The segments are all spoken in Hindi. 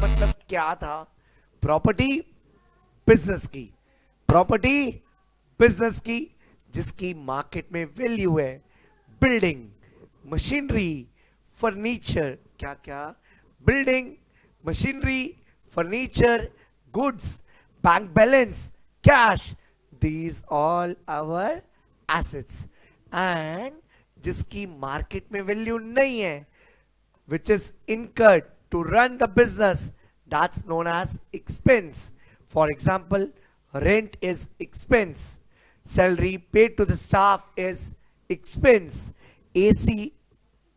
मतलब क्या था? प्रॉपर्टी बिजनेस की, प्रॉपर्टी बिजनेस की जिसकी मार्केट में वैल्यू है। बिल्डिंग, मशीनरी, फर्नीचर, क्या क्या? Building, machinery, furniture, goods, bank balance, cash, these all our assets. And जिसकी मार्केट में वैल्यू नहीं है, which is incurred to run the business, that's known as expense. For example, rent is expense, salary paid to the staff is expense, AC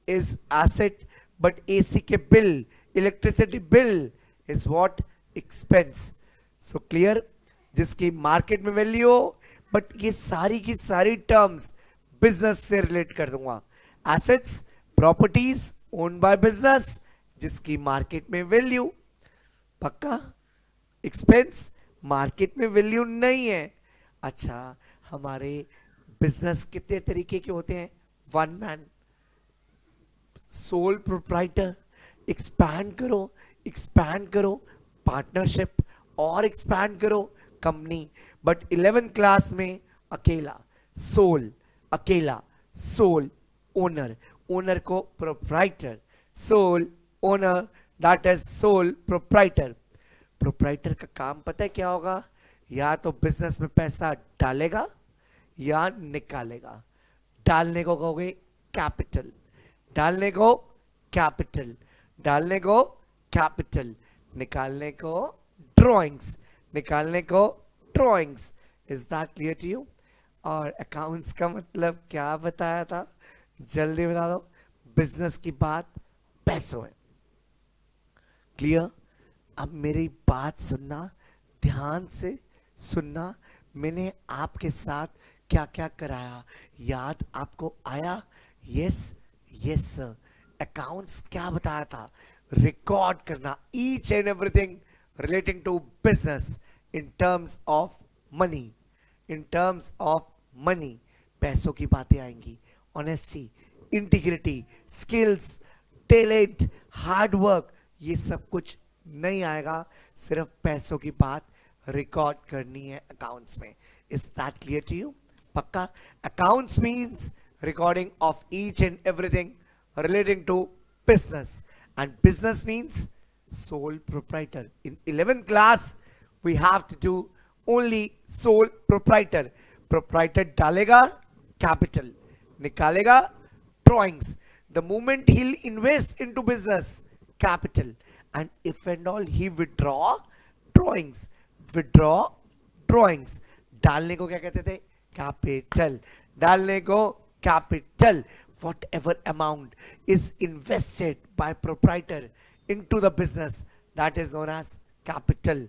is asset, but AC ke bill, electricity bill is what? Expense. So clear? जिसकी मार्केट में वैल्यू हो, बट ये सारी की सारी टर्म्स बिजनेस से रिलेट कर दूंगा। Assets, properties own by business जिसकी मार्केट में वैल्यू, पक्का? एक्सपेंस मार्केट में वैल्यू नहीं है। अच्छा, हमारे बिजनेस कितने तरीके के होते हैं? One man, sole proprietor, expand करो, एक्सपैंड करो, पार्टनरशिप, और एक्सपैंड करो, कंपनी। बट 11th क्लास में अकेला सोल, अकेला सोल ओनर, ओनर को proprietor, sole owner, that is sole proprietor. Proprietor का काम पता है क्या होगा? या तो बिजनेस में पैसा डालेगा या निकालेगा। डालने को कहोगे कैपिटल, डालने को कैपिटल, डालने को कैपिटल, निकालने को ड्राइंग्स, निकालने को drawings. Is that clear to you? और अकाउंट्स का मतलब क्या बताया था? जल्दी बता दो। बिजनेस की बात पैसों है। क्लियर? अब मेरी बात सुनना, ध्यान से सुनना। मैंने आपके साथ क्या क्या कराया, याद आपको आया? Yes, yes sir. अकाउंट्स क्या बताया था? रिकॉर्ड करना each and everything relating to business in terms of money, in terms of money. पैसों की बातें आएंगी, honesty, integrity, skills, talent, hard work, ये सब कुछ नहीं आएगा। सिर्फ पैसों की बात रिकॉर्ड करनी है अकाउंट्स में। Is that clear to you? पक्का? Accounts means recording of each and everything relating to business, and business means sole proprietor. In 11th class we have to do only sole proprietor. Proprietor डालेगा capital, निकालेगा drawings. The moment he'll invest into business, capital, and if and all he withdraw, drawings, withdraw drawings. डालने को क्या कहते थे? कैपिटल, डालने को capital. Whatever amount is invested by proprietor into the business, that is known as capital.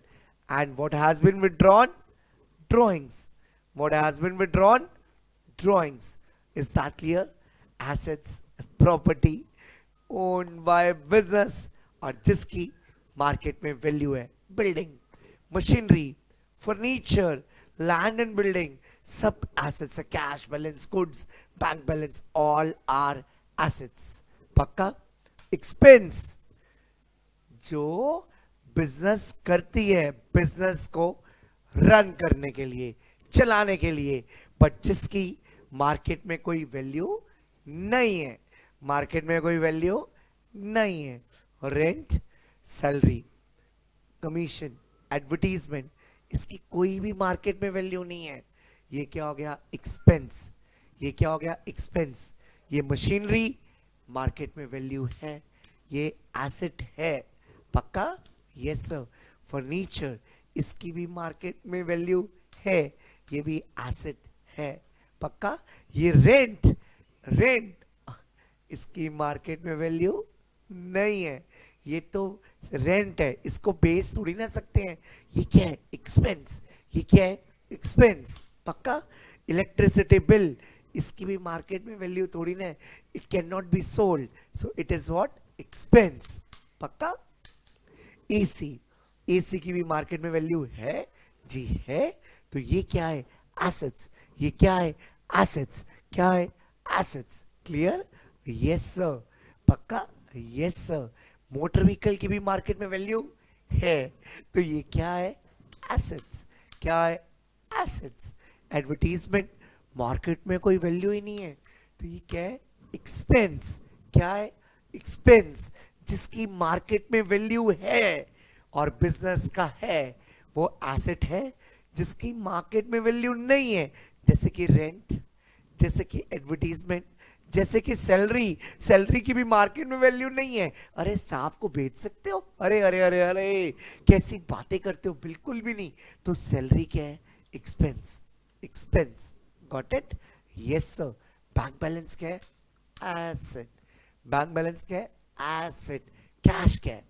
And what has been withdrawn? Drawings. What has been withdrawn? Drawings. Is that clear? Assets, property owned by business, और जिसकी मार्केट में वैल्यू है। Building, machinery, furniture, land and building, सब एसेट्स है। Cash balance, goods, bank balance, all are assets. पक्का? एक्सपेंस जो बिजनेस करती है, बिजनेस को रन करने के लिए, चलाने के लिए, बट जिसकी मार्केट में कोई वैल्यू नहीं है, मार्केट में कोई वैल्यू नहीं है। रेंट, सैलरी, कमीशन, एडवर्टीजमेंट, इसकी कोई भी मार्केट में वैल्यू नहीं है। ये क्या हो गया? एक्सपेंस। ये क्या हो गया? एक्सपेंस। ये मशीनरी मार्केट में वैल्यू है, ये एसेट है। पक्का? Yes sir. फर्नीचर, इसकी भी मार्केट में वैल्यू है, ये भी एसेट है। पक्का? ये रेंट, रेंट, इसकी मार्केट में वैल्यू नहीं है, ये तो रेंट है, इसको बेच थोड़ी ना सकते हैं। ये क्या है? एक्सपेंस। ये क्या है? एक्सपेंस। पक्का? इलेक्ट्रिसिटी बिल, इसकी भी मार्केट में वैल्यू थोड़ी ना है, it can not be sold, so it is what? Expense. पक्का? एसी, एसी की भी मार्केट में वैल्यू है जी, है। तो ये क्या है? एसेट्स। ये क्या है? एसेट्स। क्या है? एसेट्स। क्लियर? Yes sir. पक्का? Yes sir. मोटर व्हीकल की भी मार्केट में वैल्यू है। तो ये क्या है? एसेट्स। क्या है? एसेट्स। एडवर्टीजमेंट, मार्केट में कोई वैल्यू ही नहीं है, तो ये क्या है? एक्सपेंस। क्या है? एक्सपेंस। जिसकी मार्केट में वैल्यू है और बिजनेस का है, वो एसेट है। जिसकी मार्केट में वैल्यू नहीं है, जैसे कि रेंट, जैसे कि एडवर्टीजमेंट, जैसे कि सैलरी, सैलरी की भी मार्केट में वैल्यू नहीं है। अरे स्टाफ को बेच सकते हो? अरे अरे अरे अरे, कैसी बातें करते हो, बिल्कुल भी नहीं। तो सैलरी क्या है? Expense. Expense. Got it? Yes sir. Bank balance क्या है? एसेट। बैंक बैलेंस क्या है? एसेट। कैश क्या है?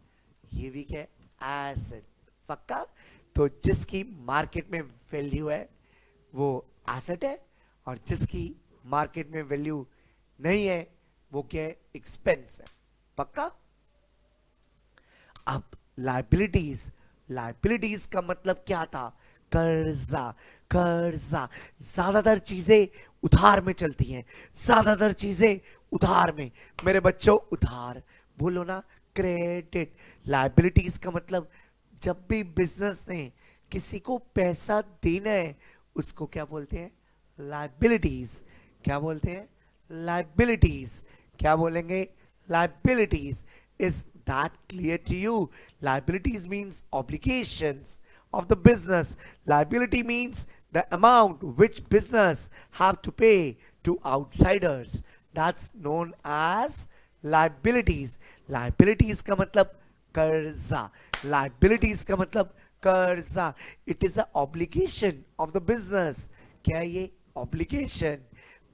ये भी क्या है? एसेट। पक्का? तो जिसकी मार्केट में वैल्यू है वो एसेट है, और जिसकी मार्केट में वैल्यू नहीं है वो क्या है? एक्सपेंस है। पक्का? अब लाइबिलिटीज, लाइबिलिटीज का मतलब क्या था? कर्जा। कर्जा। ज्यादातर चीजें उधार में चलती हैं, ज्यादातर चीजें उधार में। मेरे बच्चों, उधार बोलो ना, क्रेडिट। लाइबिलिटीज का मतलब जब भी बिजनेस ने किसी को पैसा देना है, उसको क्या बोलते हैं? लाइबिलिटीज। क्या बोलते हैं? लाइबिलिटीज। क्या बोलेंगे? Liabilities. Is that clear to you? Liabilities means obligations of the business. Liability means the amount which business have to pay to outsiders. That's known as liabilities. Liabilities का मतलब कर्जा। Liabilities का मतलब कर्जा। It is a obligation of the business. क्या ये? obligation।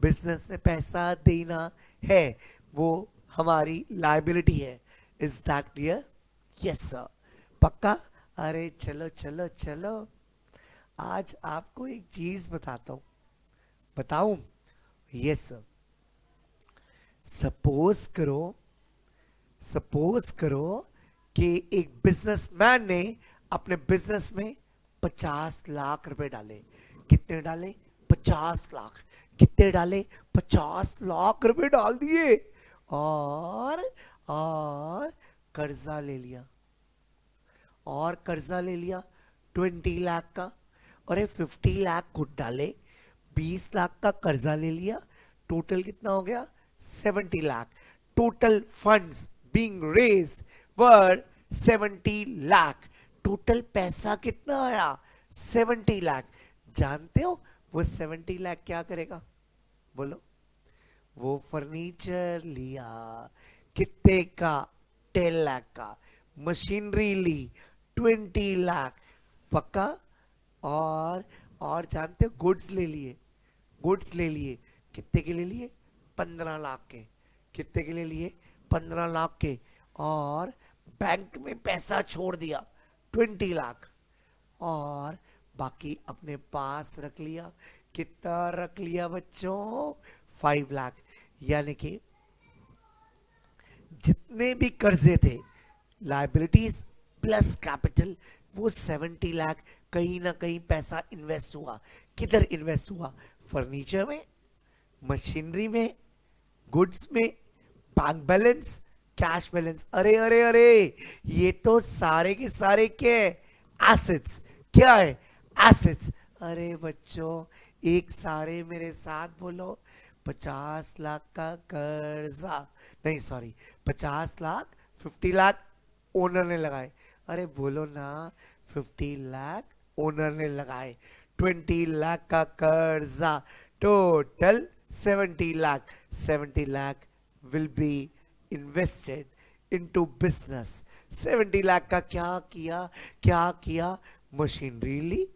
बिजनेस ने पैसा देना है, वो हमारी लाइबिलिटी है। Is that clear? Yes sir. पक्का? अरे चलो चलो चलो, आज आपको एक चीज बताता हूं। बताऊं? Yes sir. सपोज करो, सपोज करो कि एक बिजनेसमैन ने अपने बिजनेस में 50 लाख रुपए डाले। कितने डाले? 50 लाख। कितने डाले? 50 लाख रुपए डाल दिए। और कर्जा ले लिया। और कर्जा ले लिया 20 लाख का। अरे 50 लाख खुद डाले, 20 लाख का कर्जा ले लिया। टोटल कितना हो गया? 70 lakh. Total funds being raise वर 70 लाख। टोटल पैसा कितना आया? 70 लाख। जानते हो वो 70 लाख क्या करेगा? बोलो। वो फर्नीचर लिया। कितने का? 10 लाख का। मशीनरी ली 20 लाख। पक्का? और जानते हो, गुड्स ले लिए। गुड्स ले लिए। कितने के ले लिए? 15 लाख के। कितने के ले लिए? 15 लाख के। और बैंक में पैसा छोड़ दिया 20 लाख। और बाकी अपने पास रख लिया। कितना रख लिया बच्चों? 5 लाख। यानी कि जितने भी कर्जे थे, लाइबिलिटीज प्लस कैपिटल, वो 70 लाख। कहीं ना कहीं पैसा इन्वेस्ट हुआ। किधर इन्वेस्ट हुआ? फर्नीचर में, मशीनरी में, गुड्स में, बैंक बैलेंस, कैश बैलेंस। अरे अरे अरे, ये तो सारे के सारे क्या है? एसेट्स। क्या है? एसेट्स। अरे बच्चों, एक सारे मेरे साथ बोलो। 50 लाख का कर्जा, नहीं सॉरी, 50 लाख, 50 लाख ओनर ने लगाए। अरे बोलो ना, 50 लाख ओनर ने लगाए। 20 लाख का कर्जा। Total 70 lakh. 70 lakh will be invested into business. 70 lakh का क्या किया? क्या किया? मशीनरी ली।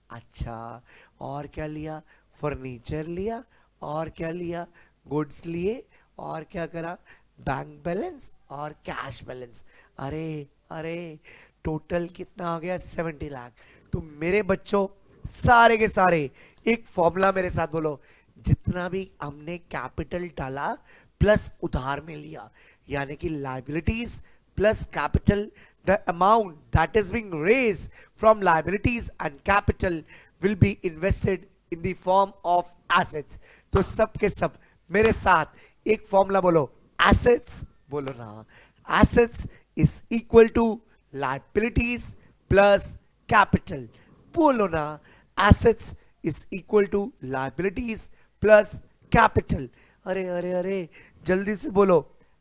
अच्छा, और क्या लिया? फर्नीचर लिया। और क्या लिया? गुड्स लिए। और क्या करा? बैंक बैलेंस और कैश बैलेंस। अरे अरे, टोटल कितना आ गया? 70 लाख। तो मेरे बच्चों, सारे के सारे एक फॉर्मूला मेरे साथ बोलो। जितना भी हमने कैपिटल डाला प्लस उधार में लिया, यानी कि liabilities plus capital, the amount that is being raised from liabilities and capital will be invested in the form of assets. तो सब के सब मेरे साथ एक फॉर्मूला बोलो। assets बोलो ना। assets is equal to liabilities plus capital. बोलो ना, assets is equal to liabilities plus capital. अरे अरे अरे, जल्दी से बोलो,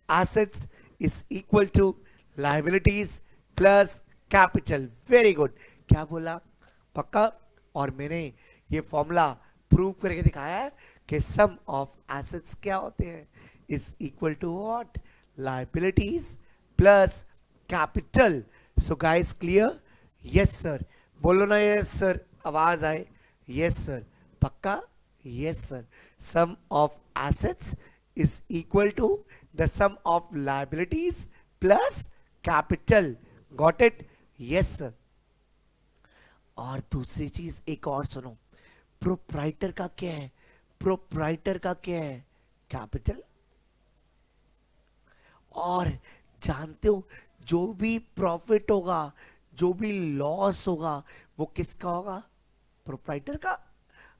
assets is equal to liabilities plus capital. Very good, क्या बोला, पक्का। और मैंने ये फॉर्मूला प्रूव करके दिखाया है कि सम ऑफ एसेट्स क्या होते हैं, is equal to what, liabilities plus capital. So guys clear? Yes sir, बोलो ना यस सर, आवाज आए। यस सर, पक्का? Yes sir, sum of assets is equal to the sum of liabilities plus capital. Got it? Yes sir. और दूसरी चीज एक और सुनो, प्रोप्राइटर का क्या है? प्रोप्राइटर का क्या है? कैपिटल। और जानते हो, जो भी प्रॉफिट होगा, जो भी लॉस होगा, वो किसका होगा? प्रोप्राइटर का।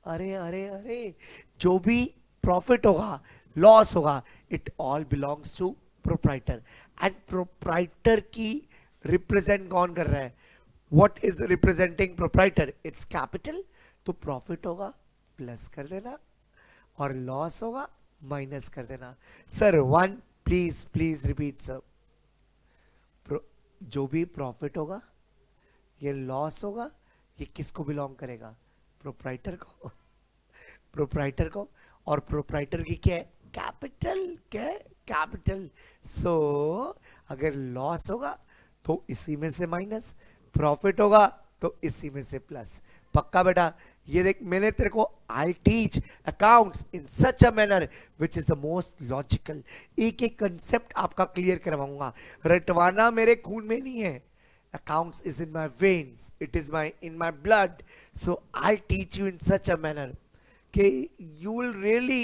अरे अरे अरे, जो भी प्रॉफिट होगा, लॉस होगा, it all belongs to proprietor. And proprietor की रिप्रेजेंट कौन कर रहा है? What is representing proprietor? It's capital. तो प्रॉफिट होगा प्लस कर देना, और लॉस होगा माइनस कर देना। Sir one, please please repeat sir. जो भी प्रॉफिट होगा, ये लॉस होगा, ये किसको बिलोंग करेगा? प्रोप्राइटर को। प्रोप्राइटर को। और प्रोप्राइटर की क्या है? कैपिटल। क्या है? कैपिटल। सो अगर लॉस होगा तो इसी में से माइनस, प्रॉफिट होगा तो इसी में से प्लस। पक्का बेटा? ये देख, मैंने तेरे को I teach accounts in such a manner which is the most logical. एक एक कंसेप्ट आपका क्लियर करवाऊंगा। रटवाना मेरे खून में नहीं है। accounts is in my veins, it is in my blood, so I'll teach you in such a manner कि you will really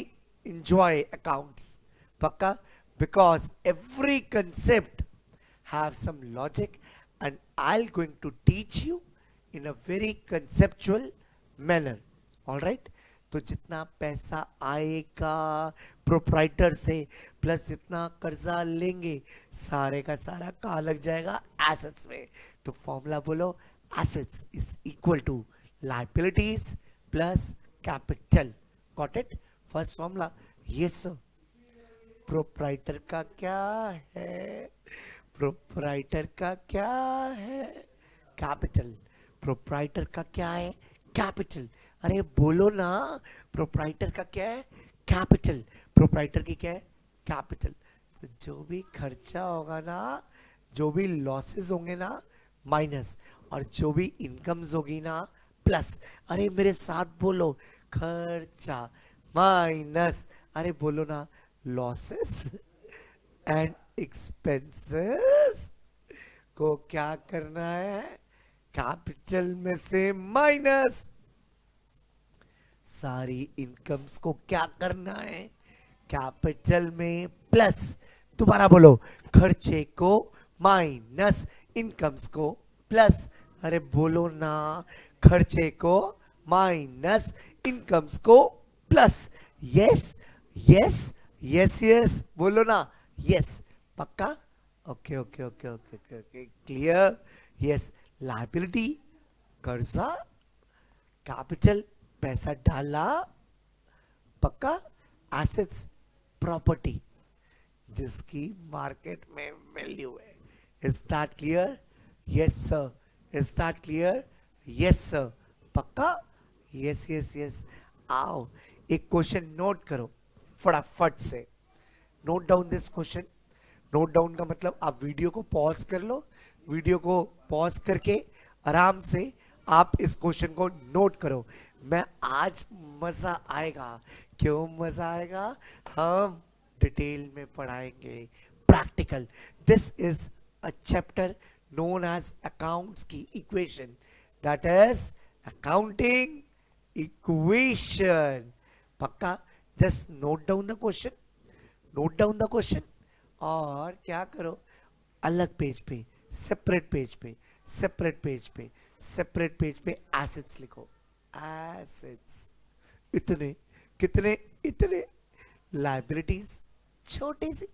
enjoy accounts. पक्का? Because every concept have some logic and I'll going to teach you in a very conceptual manner. All right? तो जितना पैसा आएगा प्रोप्राइटर से, प्लस जितना कर्जा लेंगे, सारे का सारा कहाँ लग जाएगा? एसेट्स में। तो फॉर्मूला बोलो, assets is equal to liabilities plus capital. Got it? First formula. Yes sir. Proprietor का क्या है? प्रोप्राइटर का क्या है? कैपिटल। प्रोप्राइटर का क्या है? कैपिटल। अरे बोलो ना, प्रोप्राइटर का क्या है? कैपिटल। प्रोप्राइटर की क्या है? कैपिटल। तो जो भी खर्चा होगा ना, जो भी लॉसेस होंगे ना, माइनस, और जो भी इनकम्स होगी ना, प्लस। अरे मेरे साथ बोलो, खर्चा माइनस, अरे बोलो ना, लॉसेस एंड एक्सपेंसेस को क्या करना है? कैपिटल में से माइनस। सारी इनकम्स को क्या करना है? कैपिटल में प्लस। दोबारा बोलो, खर्चे को माइनस, इनकम्स को प्लस। अरे बोलो ना, खर्चे को माइनस, इनकम्स को plus. Yes yes yes yes, बोलो ना, यस। पक्का? Okay okay okay okay okay okay, clear? Yes, liability कर्जा, कैपिटल पैसा डाला, पक्का? एसेट्स प्रॉपर्टी जिसकी मार्केट में वैल्यू है। Is that clear? Yes sir. Is that clear? Yes sir. पक्का? Yes yes yes. आओ एक क्वेश्चन नोट करो फटाफट से। Note down this question. Note down का मतलब आप वीडियो को पॉज कर लो, वीडियो को पॉज करके आराम से आप इस क्वेश्चन को नोट करो। मैं आज मजा आएगा। क्यों मजा आएगा? हम डिटेल में पढ़ाएंगे, practical. This is a chapter known as accounts की equation, that is accounting equation. पक्का? Just note down the question, note down the question, और क्या करो, अलग पेज पे, सेपरेट पेज पे, सेपरेट पेज पे, सेपरेट पेज पे एसेट्स लिखो। एसेट्स इतने, कितने? इतने। लायबिलिटीज छोटी सी,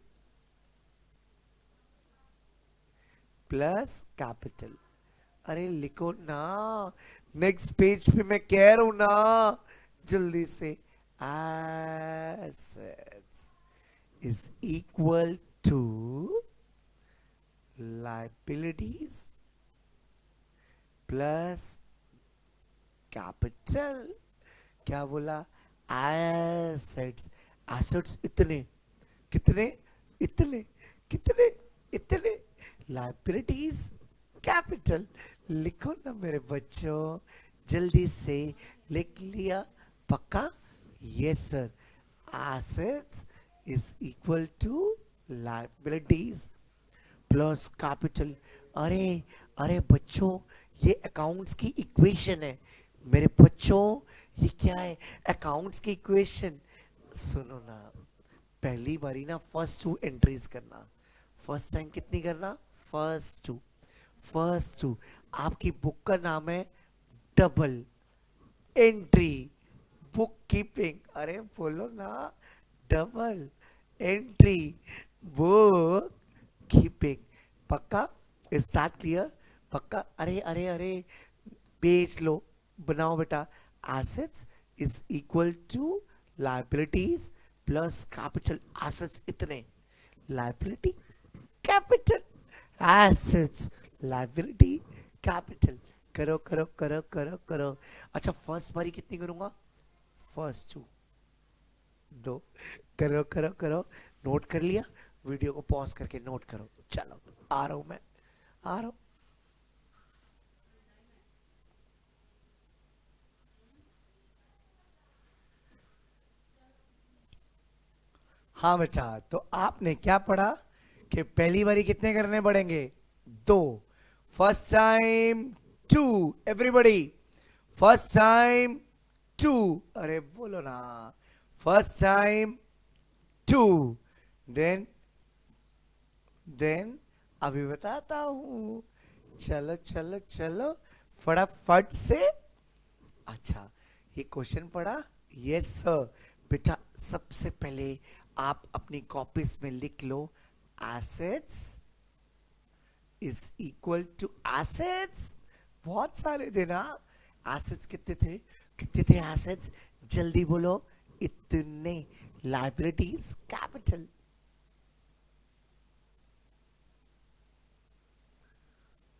प्लस कैपिटल। अरे लिखो ना, नेक्स्ट पेज पे मैं कह रहा हूं ना, जल्दी से। Assets is equal to liabilities plus capital. क्या बोला? एसेट्स। एसेट्स इतने, कितने, इतने, कितने, इतने, लाइबिलिटीज कैपिटल। लिखो ना मेरे बच्चों, जल्दी से। लिख लिया? पक्का? Yes sir. Assets is equal to liabilities plus capital. अरे अरे बच्चों, ये अकाउंट्स की इक्वेशन है मेरे बच्चों। ये क्या है? अकाउंट्स की इक्वेशन। सुनो ना, पहली बारी ना फर्स्ट टू एंट्रीज करना। फर्स्ट टाइम कितनी करना? First two. First two. आपकी बुक का नाम है डबल एंट्री बुक कीपिंग। अरे बोलो ना, डबल एंट्री बुक कीपिंग। पक्का? Is that clear? पक्का? अरे अरे अरे, पेज लो, बनाओ बेटा। Assets is equal to liabilities plus capital. Assets इतने, liability capital, assets liability capital. करो करो करो करो करो। अच्छा, फर्स्ट बारी कितनी करूंगा? फर्स्ट टू, दो। करो करो करो। नोट कर लिया? वीडियो को पॉज करके नोट करो। चलो आ रहा हूं मैं, आ रहा हूं। हाँ बेटा, तो आपने क्या पढ़ा कि पहली बारी कितने करने पड़ेंगे? दो। First time two, everybody. First time two. अरे बोलो ना, first time two. Then then अभी बताता हूं। चलो चलो चलो, फटाफट से। अच्छा, ये क्वेश्चन पढ़ा? Yes sir. बेटा सबसे पहले आप अपनी कॉपीज में लिख लो, assets is equal to assets. बहुत सारे थे ना एसेट्स। कितने थे? कितने थे एसेट्स? जल्दी बोलो। इतने। Liabilities capital.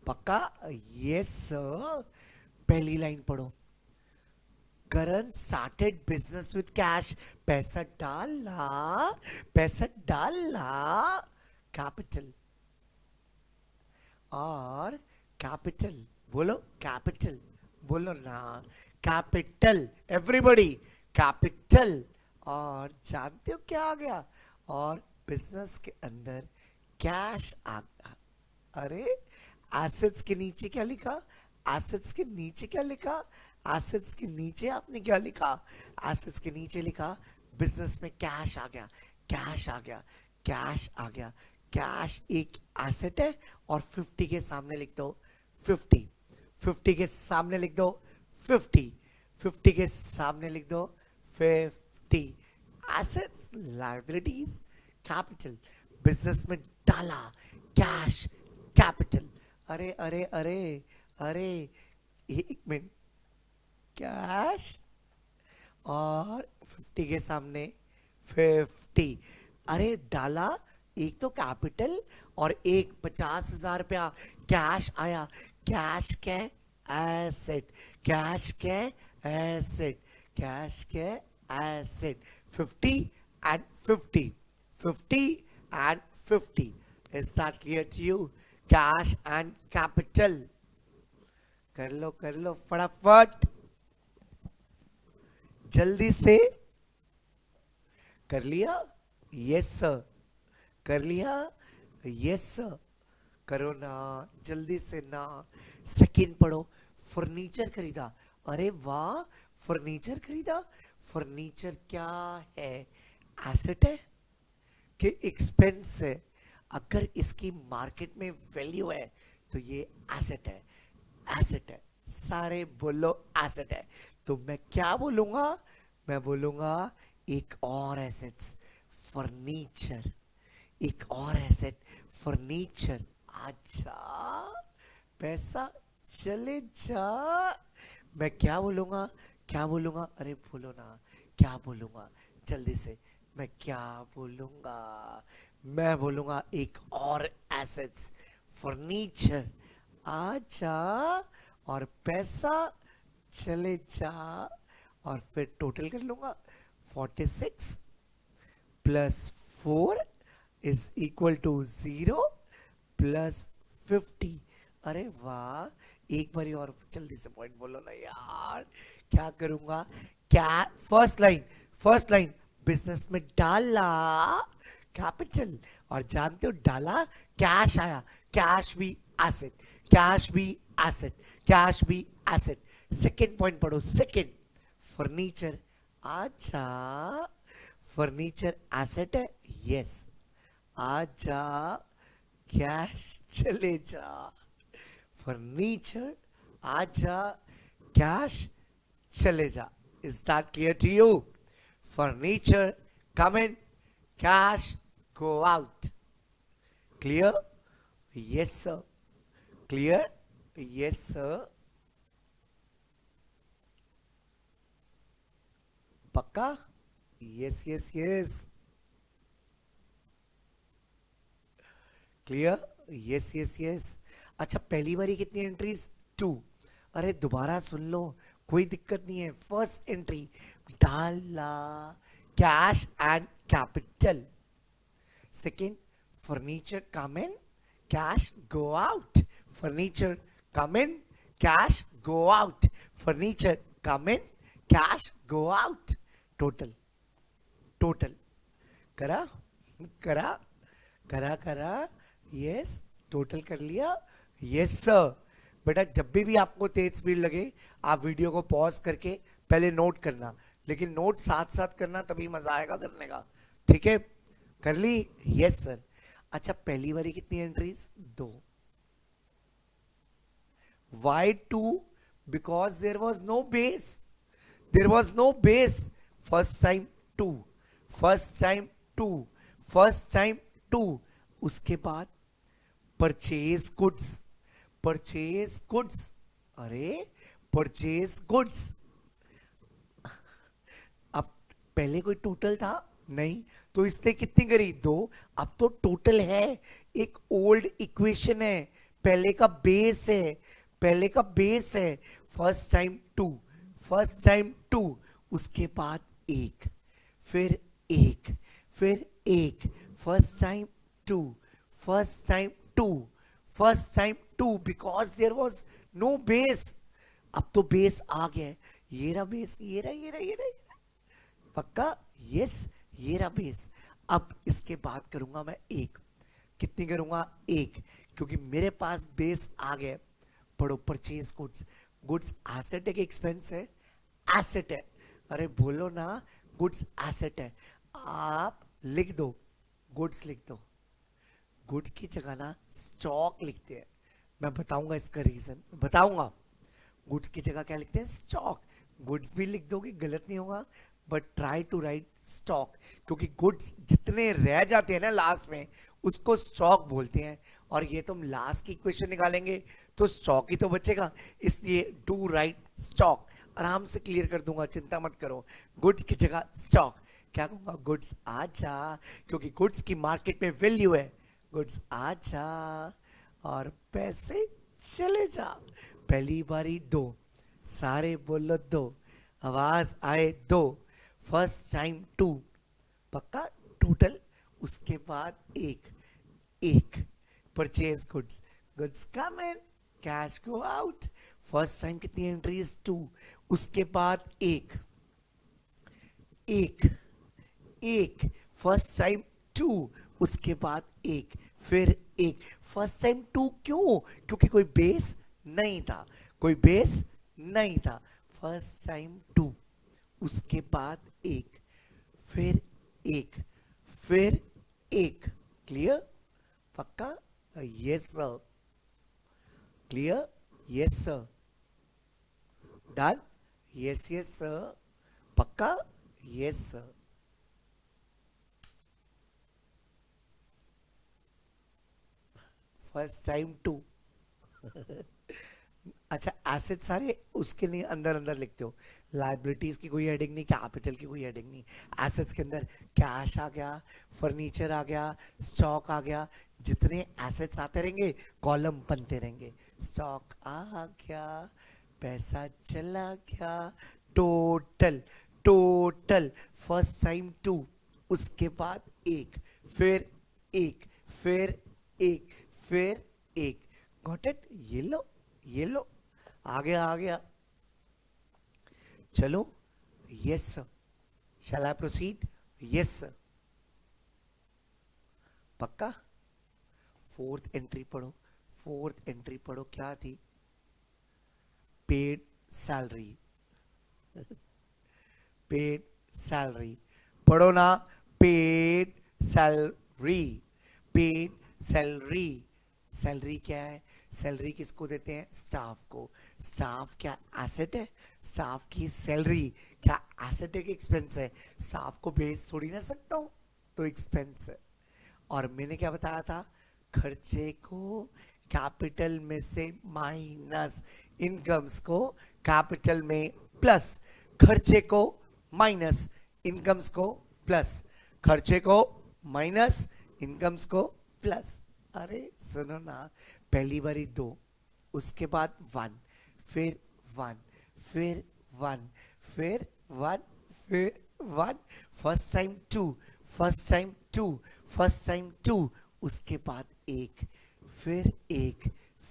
पक्का? Yes sir. पहली लाइन पढ़ो। Karan started business with cash. पैसा डाला, पैसा डाला, कैपिटल। और कैपिटल, बोलो कैपिटल, बोलो ना, कैपिटल। Everybody, capital. और जानते हो क्या आ गया? और बिजनेस के अंदर कैश आ गया। अरे, एसेट्स के नीचे क्या लिखा? एसेट्स के नीचे क्या लिखा? एसेट्स के नीचे आपने क्या लिखा? एसेट्स के नीचे लिखा बिजनेस में कैश आ गया, कैश आ गया, कैश आ गया। कैश एक एसेट है, और 50 के सामने लिख दो 50। 50 के सामने लिख दो 50। 50 के सामने लिख दो 50। Assets, liabilities, capital. बिजनेस में डाला कैश, कैपिटल। अरे अरे अरे अरे, एक मिनट। कैश और 50 के सामने 50। अरे डाला, एक तो कैपिटल और एक 50,000 रुपया कैश आया। कैश के एसेट, कैश के एसेट, कैश के asset. 50 and 50, 50 and 50। Is that clear to you? Cash and capital. कर लो फटाफट, जल्दी से। कर लिया? Yes sir. कर लिया? Yes sir. करो ना, जल्दी से ना। सेकंड पढ़ो। फर्नीचर खरीदा। अरे वाह, फर्नीचर खरीदा। फर्नीचर क्या है? एसेट है कि एक्सपेंस है? अगर इसकी मार्केट में वैल्यू है तो ये एसेट है, एसेट है। सारे बोलो एसेट है। तो मैं क्या बोलूंगा? मैं बोलूंगा एक और एसेट्स, फर्नीचर। एक और एसेट, फर्नीचर। अच्छा, पैसा चले जा। मैं क्या बोलूंगा, क्या बोलूंगा, अरे बोलो ना, क्या बोलूंगा जल्दी से। मैं क्या बोलूंगा, मैं बोलूंगा एक और एसेट्स, फर्नीचर। आजा, और पैसा चले जा, और फिर टोटल कर लूंगा। 46 plus 4 is equal to 0 plus 50। अरे वाह, एक बारी और जल्दी से पॉइंट बोलो ना यार। क्या करूंगा, क्या, first line, first line, business में डाला कैपिटल, और जानते हो डाला, कैश आया, कैश भी एसेट, कैश भी एसेट, कैश भी एसेट। सेकेंड पॉइंट पढ़ो, सेकेंड, फर्नीचर। आजा, फर्नीचर एसेट है, यस। आजा, कैश चले जा, फर्नीचर आजा, कैश चले जा। Is that clear to you? Furniture come in, cash go out. Clear? Yes sir. Clear? Yes sir. पक्का? Yes yes yes. Clear? Yes yes yes. अच्छा, पहली बारी कितनी एंट्रीज? 2। अरे दोबारा सुन लो, कोई दिक्कत नहीं है। फर्स्ट एंट्री डाला, cash and capital. Second, furniture come in, cash go out. Furniture come in, cash go out. Furniture come in, cash go out. Total, total करा, करा, करा, करा, यस। टोटल कर लिया, यस सर। बेटा जब भी आपको तेज स्पीड लगे, आप वीडियो को पॉज करके पहले नोट करना, लेकिन नोट साथ साथ करना, तभी मजा आएगा करने का। ठीक है? कर ली? Yes sir. अच्छा, पहली बारी कितनी entries? 2। Why 2? Because there was no base, there was no base. First time 2, first time 2, first time 2। उसके बाद परचेज गुड्स, परचेज गुड्स, अरे परचेज गुड्स। अब पहले कोई टोटल था नहीं, तो इसने कितनी करी? 2। अब तो टोटल है, एक ओल्ड इक्वेशन है, पहले का बेस है, पहले का बेस है। फर्स्ट टाइम 2, फर्स्ट टाइम 2, उसके बाद 1, फिर 1, फिर 1, first time 2, first time 2, first time 2, because there was no base. अब तो बेस आ गया, ये रहा बेस, ये रहा, ये रहा, ये रहा, ये रहा। पक्का? यस, ये रहा बेस। अब इसके बाद करूंगा मैं 1। कितनी करूंगा? 1, क्योंकि मेरे पास बेस आ गया। पढ़ो, परचेज गुड्स, गुड्स एसेट है कि एक्सपेंस है? एसेट है। अरे बोलो ना, गुड्स एसेट है। आप लिख दो, गुड्स लिख दो। गुड्स की जगह ना स्टॉक लिखते हैं, मैं बताऊंगा इसका रीजन, बताऊंगा। गुड्स की जगह क्या लिखते हैं? स्टॉक। गुड्स भी लिख दोगे गलत नहीं होगा, but try to write stock, क्योंकि गुड्स जितने रह जाते हैं ना लास्ट में, उसको स्टॉक बोलते हैं। और ये तुम लास्ट की इक्वेशन निकालेंगे तो स्टॉक ही तो बचेगा, इसलिए डू राइट स्टॉक। आराम से क्लियर कर दूंगा, चिंता मत करो। गुड्स की जगह स्टॉक। क्या कहूंगा? गुड्स आजा, क्योंकि गुड्स की मार्केट में वैल्यू है। गुड्स आजा, और पैसे चले जा। पहली बारी 2, सारे बोलो 2, आवाज आए 2। फर्स्ट टाइम 2, पक्का? टोटल, उसके बाद 1, 1, purchase goods, goods come in, cash go out. First time कितनी एंट्रीज? 2। उसके बाद 1, 1, 1, फर्स्ट टाइम 2, उसके बाद 1, फिर 1। फर्स्ट टाइम 2 क्यों? क्योंकि कोई बेस नहीं था, कोई बेस नहीं था। फर्स्ट टाइम 2, उसके बाद 1, फिर 1, फिर 1। क्लियर? पक्का? Yes sir. Clear? Yes sir. Done? Yes yes sir. पक्का? Yes sir. First time 2। अच्छा, एसेट सारे उसके लिए अंदर अंदर लिखते हो, लाइबिलिटीज की कोई हेडिंग नहीं, कैपिटल की कोई हेडिंग नहीं, एसेट्स के अंदर कैश आ गया, फर्नीचर आ गया, स्टॉक आ गया, जितने एसेट्स आते रहेंगे कॉलम बनते रहेंगे, स्टॉक आ गया, पैसा चला गया, टोटल, टोटल फर्स्ट टाइम 2, उसके बाद एक, फिर एक, फिर एक, फिर एक, गॉट इट? ये लो, ये लो, आ गया, आ गया। चलो, yes sir, shall I proceed? Yes sir. पक्का? फोर्थ एंट्री पढ़ो, फोर्थ एंट्री पढ़ो, क्या थी? पेड सैलरी, पेड सैलरी, पढ़ो ना, paid salary, paid salary. Salary क्या है? सैलरी किसको देते हैं? स्टाफ को। स्टाफ क्या एसेट है? स्टाफ की सैलरी क्या एसेट है कि एक्सपेंस है? स्टाफ को बेच थोड़ी ना सकता हूं, तो एक्सपेंस है। और मैंने क्या बताया था? खर्चे को कैपिटल में से माइनस, इनकम्स को कैपिटल में प्लस, खर्चे को माइनस, इनकम्स को प्लस, खर्चे को माइनस, इनकम्स को प्लस। अरे सुनो ना, पहली बारी 2, उसके बाद 1, फिर 1, फिर 1, फिर 1, फिर 1, first time 2, first time 2, first time 2, उसके बाद एक, फिर एक,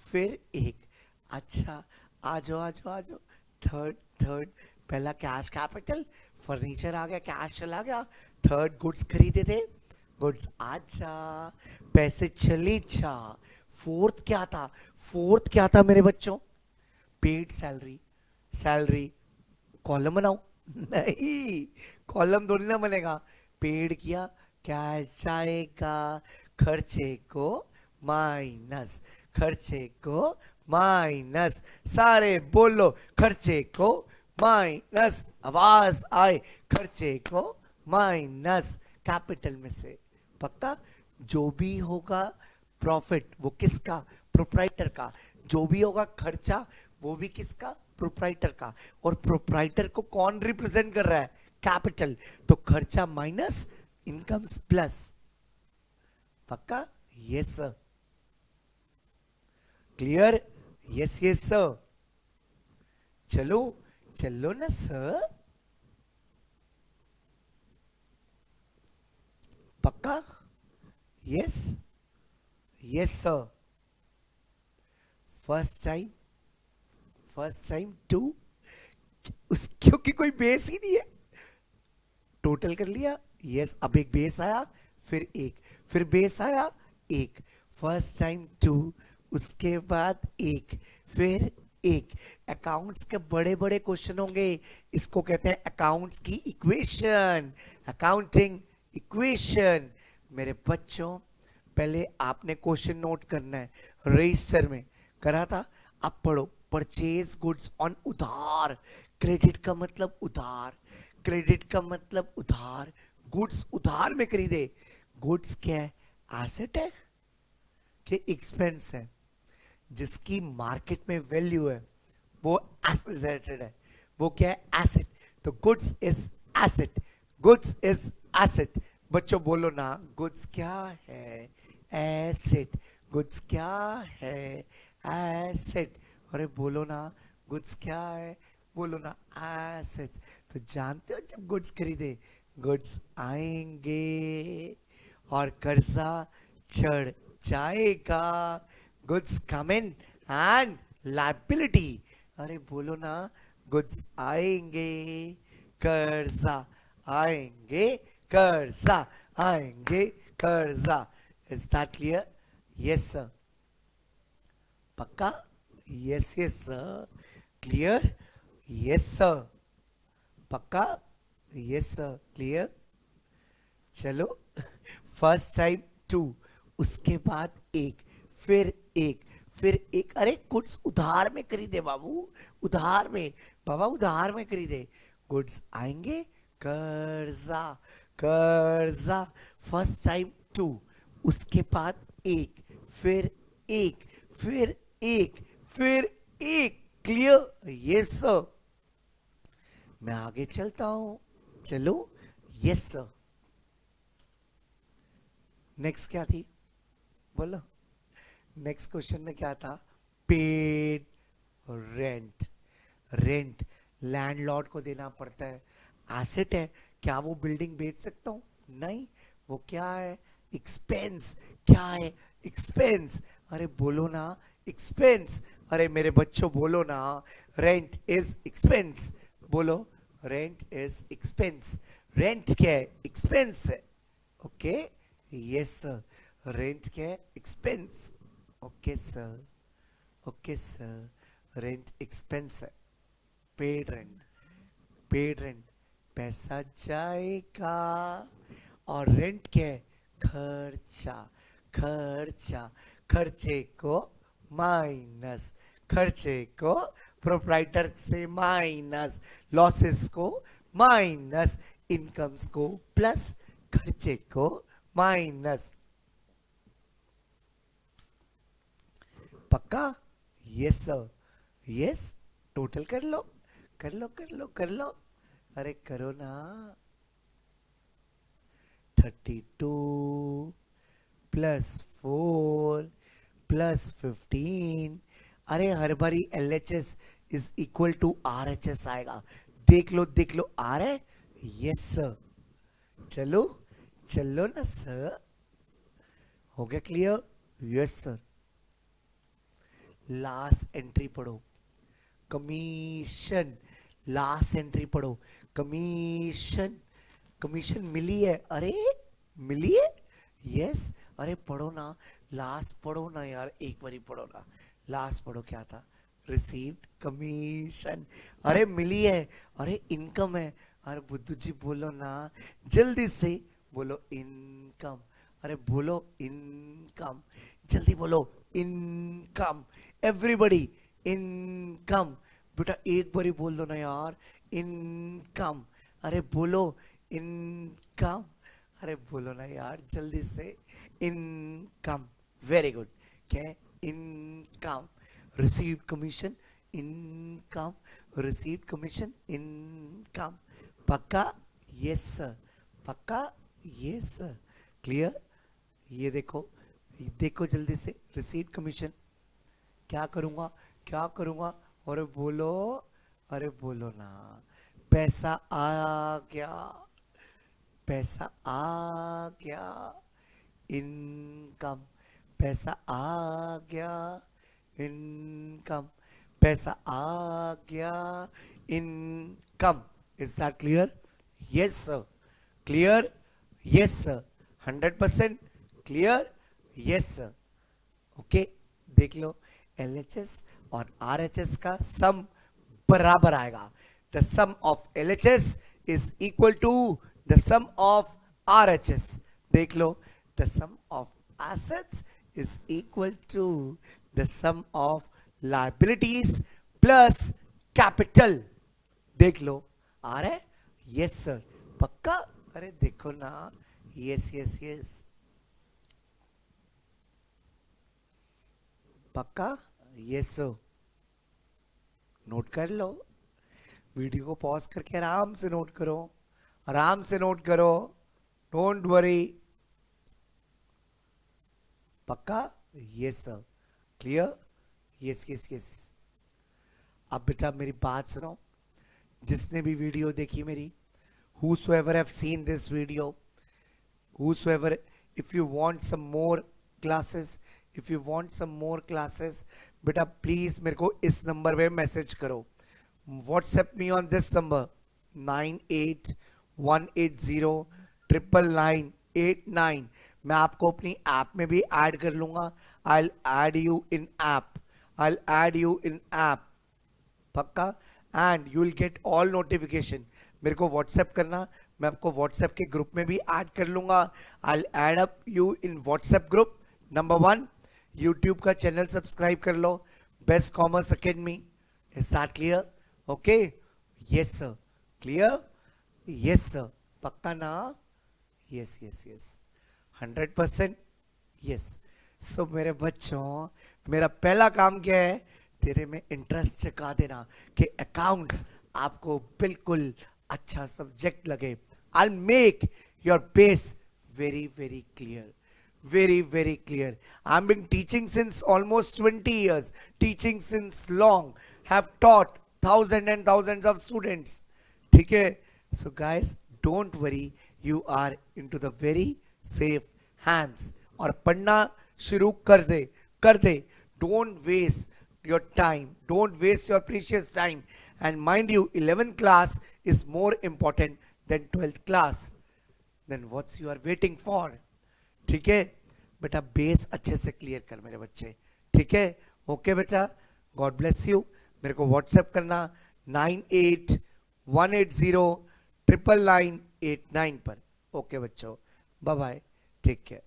फिर एक। अच्छा, आ जाओ, आ जाओ, आ जाओ, थर्ड, थर्ड, पहला कैश कैपिटल, फर्नीचर आ गया, कैश चला गया, थर्ड गुड्स खरीदे थे, गुड्स आजा, पैसे चले जा। फोर्थ क्या था? फोर्थ क्या था मेरे बच्चों? पेड सैलरी, सैलरी, कॉलम बनाओ? नहीं, कॉलम थोड़ी ना बनेगा। पेड किया, क्या जाएगा? खर्चे को माइनस, खर्चे को माइनस, सारे बोलो, खर्चे को माइनस, आवाज आए, खर्चे को माइनस, कैपिटल में से। पक्का? जो भी होगा प्रॉफिट वो किसका? प्रोप्राइटर का। जो भी होगा खर्चा वो भी किसका? प्रोप्राइटर का। और प्रोप्राइटर को कौन रिप्रेजेंट कर रहा है? कैपिटल। तो खर्चा माइनस, इनकम्स प्लस। पक्का? Yes sir. Clear? Yes yes sir. चलो, चलो ना सर। पक्का? Yes, yes sir. First time, first time 2, उस क्योंकि कोई बेस ही नहीं है, टोटल कर लिया। यस, अब एक बेस आया, फिर एक, फिर बेस आया एक, फर्स्ट टाइम 2, उसके बाद एक, फिर एक। अकाउंट्स के बड़े बड़े क्वेश्चन होंगे, इसको कहते हैं अकाउंट्स की इक्वेशन, अकाउंटिंग इक्वेशन। मेरे बच्चों, पहले आपने क्वेश्चन नोट करना है, रजिस्टर में करा था। अब पढ़ो, परचेज गुड्स ऑन उधार, क्रेडिट का मतलब उधार, क्रेडिट का मतलब उधार, गुड्स उधार में खरीदे। गुड्स क्या है? एसेट है कि एक्सपेंस है? जिसकी मार्केट में वैल्यू है वो एसेटेड है, वो क्या है? एसेट। तो goods is asset, goods is asset. बच्चों बोलो ना, गुड्स क्या है? एसेट। गुड्स क्या है? एसेट। अरे बोलो ना, गुड्स क्या है? बोलो ना, एसेट। तो जानते हो जब गुड्स खरीदे, गुड्स आएंगे और कर्जा चढ़ जाएगा। Goods come in and liability. अरे बोलो ना, गुड्स आएंगे, कर्जा आएंगे, कर्जा आएंगे, कर्जा। Is that clear? Yes sir. पक्का? Yes yes sir. Clear? Yes sir. पक्का? Yes sir. क्लियर? चलो, फर्स्ट टाइम 2, उसके बाद एक, फिर एक, फिर एक। अरे गुड्स उधार में खरीदे बाबू, उधार में, बाबा उधार में खरीदे। गुड्स आएंगे, कर्जा, कर्जा, फर्स्ट टाइम 2, उसके बाद एक, फिर एक, फिर एक, फिर एक। क्लियर? Yes sir. मैं आगे चलता हूं, चलो। Yes sir. नेक्स्ट क्या थी, बोलो। नेक्स्ट क्वेश्चन में क्या था? Paid rent. रेंट लैंडलॉर्ड को देना पड़ता है, एसेट है। क्या वो बिल्डिंग बेच सकता हूं? नहीं। वो क्या है? एक्सपेंस। क्या है? एक्सपेंस। अरे बोलो ना, एक्सपेंस। अरे मेरे बच्चों बोलो ना, रेंट इज एक्सपेंस। बोलो, रेंट इज एक्सपेंस। रेंट क्या है? एक्सपेंस है। Okay, yes sir. रेंट क्या है? Expense. Okay sir, okay sir. Rent expense है। पेड रेंट, पेड रेंट पैसा जाएगा। और रेंट क्या है? खर्चा। खर्चा, खर्चे को माइनस, खर्चे को प्रोप्राइटर से माइनस, लॉसेस को माइनस, इनकम्स को प्लस, खर्चे को माइनस। पक्का? Yes sir. यस। टोटल कर लो, कर लो, कर लो, कर लो। अरे करो ना। 32 +4 +15। अरे हर बारी LHS is equal to RHS आएगा। देख लो, देख लो, आ रहा है। Yes sir. चलो, चलो ना सर। हो गया clear? Yes sir. Last entry पढ़ो, कमीशन। लास्ट एंट्री पढ़ो, कमीशन। कमीशन मिली है, अरे मिली है। यस। अरे पढ़ो ना, लास्ट पढ़ो ना यार, एक बारी पढ़ो ना। लास्ट पढ़ो, क्या था? Received commission. अरे मिली है। अरे इनकम है। अरे बुद्धू जी बोलो ना, जल्दी से बोलो, इनकम। अरे बोलो, इनकम। जल्दी बोलो, इनकम। Everybody, income. बेटा एक बारी बोल दो ना यार, इनकम। अरे बोलो, इनकम। अरे बोलो ना यार, जल्दी से, इनकम। Very good. क्या है? Income. Received commission, income. Received commission, income. पक्का? Yes sir. पक्का? Yes sir. क्लियर? ये देखो, देखो जल्दी से, रिसीव्ड कमीशन। क्या करूंगा, क्या करूंगा? अरे बोलो, अरे बोलो ना। पैसा आ गया, पैसा आ गया। इनकम। पैसा आ गया, इनकम। पैसा आ गया, income. Is that clear? Yes sir. Clear? Yes sir. 100% clear? Yes sir. Okay, देख लो, LHS और RHS का सम बराबर आएगा। The sum of LHS is equal to the sum of RHS। देख लो, the sum of assets is equal to the sum of liabilities plus capital. देख लो, आ रहा है? Yes sir. पक्का? अरे देखो ना, यस यस यस। पक्का? Yes sir. नोट कर लो, वीडियो को पॉज करके आराम से नोट करो, आराम से नोट करो। Don't worry. पक्का? Yes sir. Clear? Yes yes yes. अब बेटा मेरी बात सुनो, जिसने भी वीडियो देखी मेरी, whosoever have seen this video, whosoever, if you want some more classes, if you want some more classes, बेटा प्लीज मेरे को इस नंबर पे मैसेज करो, WhatsApp me on this number 9818099989। मैं आपको अपनी ऐप में भी ऐड कर लूंगा। I add you in app, I add you in app. पक्का? And you will get all notification. मेरे को व्हाट्सएप करना, मैं आपको व्हाट्सएप के ग्रुप में भी ऐड कर लूंगा। I add up you in WhatsApp group. Number 1, YouTube का चैनल सब्सक्राइब कर लो, best commerce academy. Is that clear? Okay, yes sir. Clear? Yes sir. पक्का ना? Yes yes yes. 100% yes. So मेरे बच्चों, मेरा पहला काम क्या है, तेरे में इंटरेस्ट जगा देना कि अकाउंट्स आपको बिल्कुल अच्छा सब्जेक्ट लगे. I make your base very very clear, very very clear. I've been teaching since almost 20 years, teaching since long, have taught thousands and thousands of students. ठीक है? So guys, don't worry, you are into the very safe hands. और पढ़ना शुरू कर दे. Don't waste your time, don't waste your precious time. And mind you, 11th class is more important than 12th class. Then what's you are waiting for? ठीक है बेटा, बेस अच्छे से क्लियर कर मेरे बच्चे. ठीक है? ओके बेटा, गॉड ब्लेस यू. मेरे को व्हाट्सएप करना 9818099989 पर. ओके बच्चों, बाय बाय, टेक केयर.